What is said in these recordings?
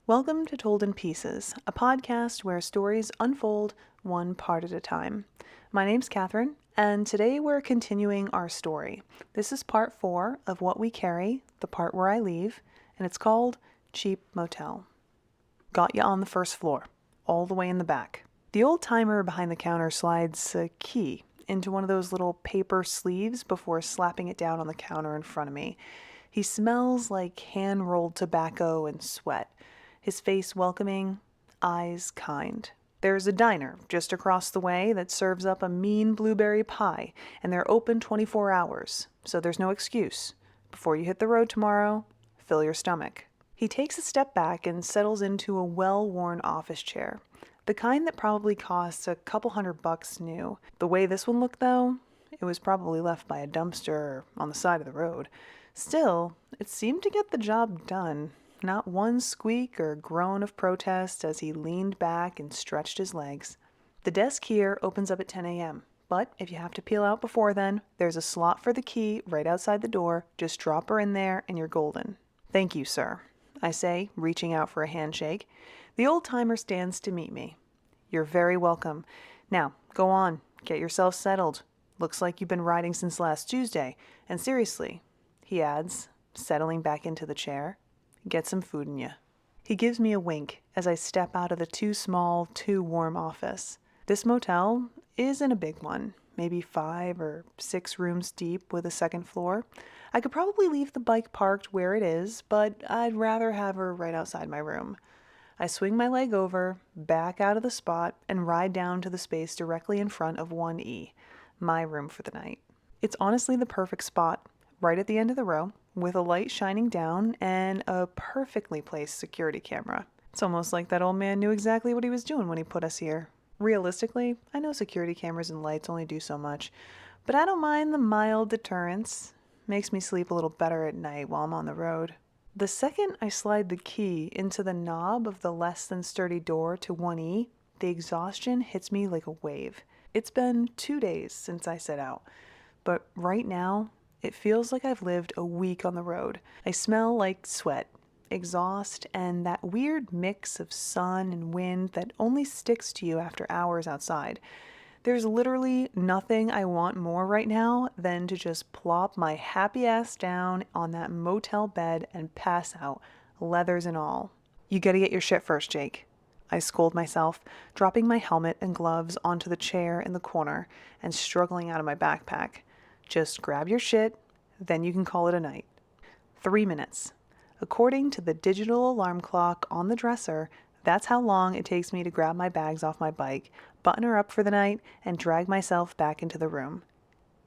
Welcome to Told in Pieces, a podcast where stories unfold one part at a time. My name's Catherine, and today we're continuing our story. This is part 4 of What We Carry, the part where I leave, and it's called Cheap Motel. Got ya on the first floor, all the way in the back. The old timer behind the counter slides a key into one of those little paper sleeves before slapping it down on the counter in front of me. He smells like hand-rolled tobacco and sweat. His face welcoming, eyes kind. There's a diner just across the way that serves up a mean blueberry pie, and they're open 24 hours, so there's no excuse. Before you hit the road tomorrow, fill your stomach. He takes a step back and settles into a well-worn office chair. The kind that probably costs a couple $100 new. The way this one looked, though, it was probably left by a dumpster on the side of the road. Still, it seemed to get the job done. Not one squeak or groan of protest as he leaned back and stretched his legs. The desk here opens up at 10 a.m., but if you have to peel out before then, there's a slot for the key right outside the door. Just drop her in there and you're golden. Thank you, sir, I say, reaching out for a handshake. The old-timer stands to meet me. You're very welcome. Now, go on, get yourself settled. Looks like you've been riding since last Tuesday. And seriously, he adds, settling back into the chair, get some food in you. He gives me a wink as I step out of the too small, too warm office. This motel isn't a big one, maybe 5 or 6 rooms deep with a second floor. I could probably leave the bike parked where it is, but I'd rather have her right outside my room. I swing my leg over, back out of the spot, and ride down to the space directly in front of 1E, my room for the night. It's honestly the perfect spot, right at the end of the row, with a light shining down and a perfectly placed security camera. It's almost like that old man knew exactly what he was doing when he put us here. Realistically, I know security cameras and lights only do so much, but I don't mind the mild deterrence. Makes me sleep a little better at night while I'm on the road. The second I slide the key into the knob of the less than sturdy door to 1E, the exhaustion hits me like a wave. It's been 2 days since I set out, but right now, it feels like I've lived a week on the road. I smell like sweat, exhaust, and that weird mix of sun and wind that only sticks to you after hours outside. There's literally nothing I want more right now than to just plop my happy ass down on that motel bed and pass out, leathers and all. You gotta get your shit first, Jake. I scold myself, dropping my helmet and gloves onto the chair in the corner and struggling out of my backpack. Just grab your shit, then you can call it a night. 3 minutes. According to the digital alarm clock on the dresser, that's how long it takes me to grab my bags off my bike, button her up for the night, and drag myself back into the room.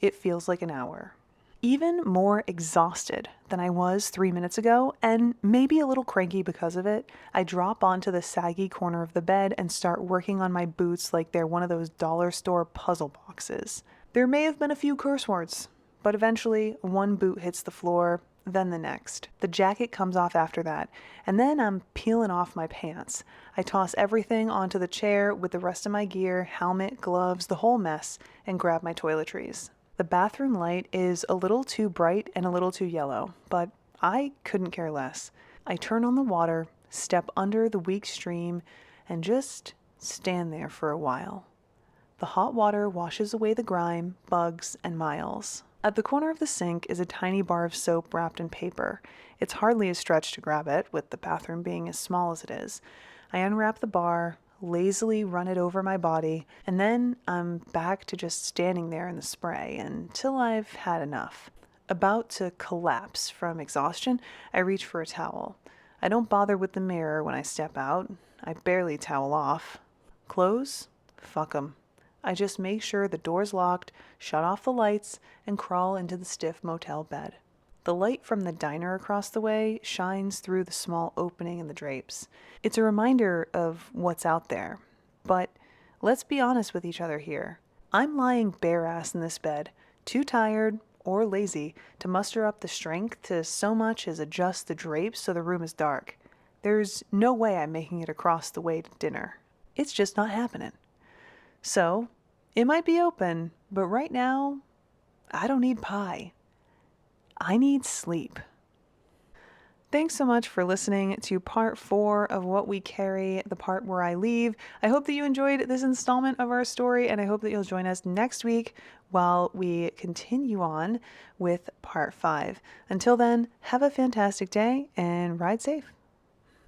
It feels like an hour. Even more exhausted than I was 3 minutes ago, and maybe a little cranky because of it, I drop onto the saggy corner of the bed and start working on my boots like they're one of those dollar store puzzle boxes. There may have been a few curse words, but eventually one boot hits the floor, then the next. The jacket comes off after that, and then I'm peeling off my pants. I toss everything onto the chair with the rest of my gear, helmet, gloves, the whole mess, and grab my toiletries. The bathroom light is a little too bright and a little too yellow, but I couldn't care less. I turn on the water, step under the weak stream, and just stand there for a while. The hot water washes away the grime, bugs, and miles. At the corner of the sink is a tiny bar of soap wrapped in paper. It's hardly a stretch to grab it, with the bathroom being as small as it is. I unwrap the bar, lazily run it over my body, and then I'm back to just standing there in the spray until I've had enough. About to collapse from exhaustion, I reach for a towel. I don't bother with the mirror when I step out. I barely towel off. Clothes? Fuck 'em. I just make sure the door's locked, shut off the lights, and crawl into the stiff motel bed. The light from the diner across the way shines through the small opening in the drapes. It's a reminder of what's out there. But let's be honest with each other here. I'm lying bare ass in this bed, too tired or lazy to muster up the strength to so much as adjust the drapes so the room is dark. There's no way I'm making it across the way to dinner. It's just not happening. So, it might be open, but right now, I don't need pie. I need sleep. Thanks so much for listening to part 4 of What We Carry, the part where I leave. I hope that you enjoyed this installment of our story, and I hope that you'll join us next week while we continue on with part 5. Until then, have a fantastic day and ride safe.